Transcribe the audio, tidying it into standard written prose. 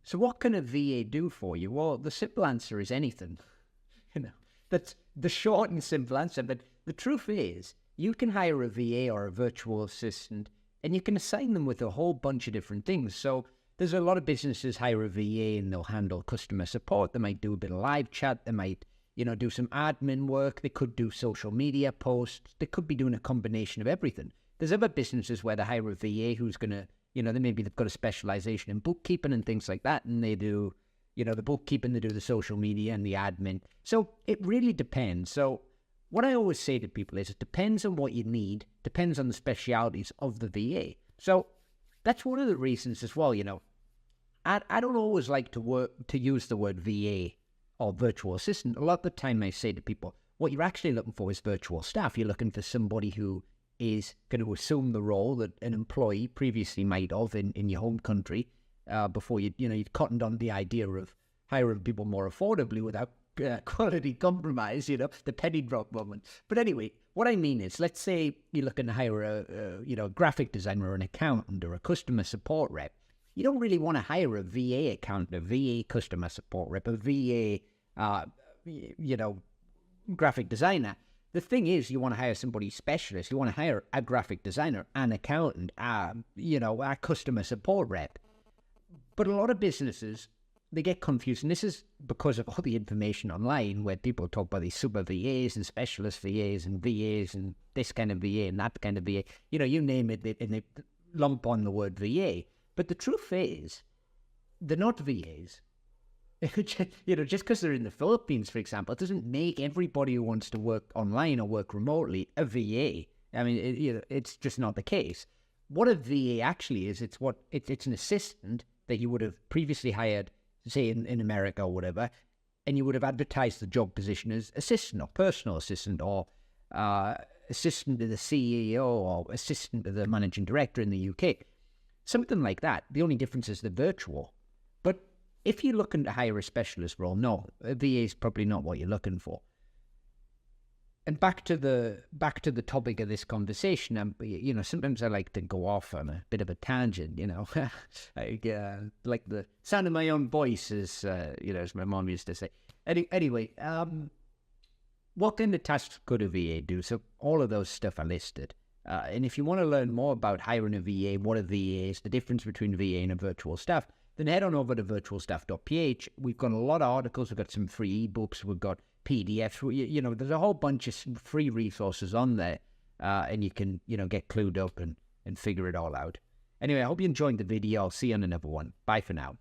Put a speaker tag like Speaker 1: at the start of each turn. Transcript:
Speaker 1: So what can a VA do for you? Well, the simple answer is anything. You know, that's the short and simple answer. But the truth is, you can hire a VA or a virtual assistant, and you can assign them with a whole bunch of different things. So there's a lot of businesses hire a VA and they'll handle customer support. They might do a bit of live chat. They might, do some admin work. They could do social media posts. They could be doing a combination of everything. There's other businesses where they hire a VA who's going to, they've got a specialization in bookkeeping and things like that. And they do, the bookkeeping, they do the social media and the admin. So it really depends. So what I always say to people is it depends on what you need, depends on the specialities of the VA. So that's one of the reasons as well, I don't always like to use the word VA or virtual assistant. A lot of the time I say to people, what you're actually looking for is virtual staff. You're looking for somebody who is going to assume the role that an employee previously might have in your home country before you'd cottoned on the idea of hiring people more affordably without quality compromise, the penny drop moment. But anyway, what I mean is, let's say you're looking to hire a graphic designer or an accountant or a customer support rep. You don't really want to hire a VA accountant, a VA customer support rep, a VA, graphic designer. The thing is, you want to hire somebody specialist. You want to hire a graphic designer, an accountant, a customer support rep. But a lot of businesses, they get confused. And this is because of all the information online where people talk about these super VAs and specialist VAs and VAs and this kind of VA and that kind of VA. You name it, and they lump on the word VA. But the truth is, they're not VAs. Just because they're in the Philippines, for example, it doesn't make everybody who wants to work online or work remotely a VA. I mean, it's just not the case. What a VA actually is, it's an assistant that you would have previously hired, say in America or whatever, and you would have advertised the job position as assistant or personal assistant or assistant to the CEO or assistant to the managing director in the UK. Something like that. The only difference is the virtual. But if you're looking to hire a specialist role, no, a VA is probably not what you're looking for. And back to the topic of this conversation, sometimes I like to go off on a bit of a tangent, like the sound of my own voice, as my mom used to say. Anyway, what kind of tasks could a VA do? So all of those stuff are listed. And if you want to learn more about hiring a VA, what a VA is, the difference between VA and a virtual staff, then head on over to VirtualStaff.ph. We've got a lot of articles. We've got some free ebooks. We've got PDFs. There's a whole bunch of free resources on there. And you can, get clued up and figure it all out. Anyway, I hope you enjoyed the video. I'll see you on another one. Bye for now.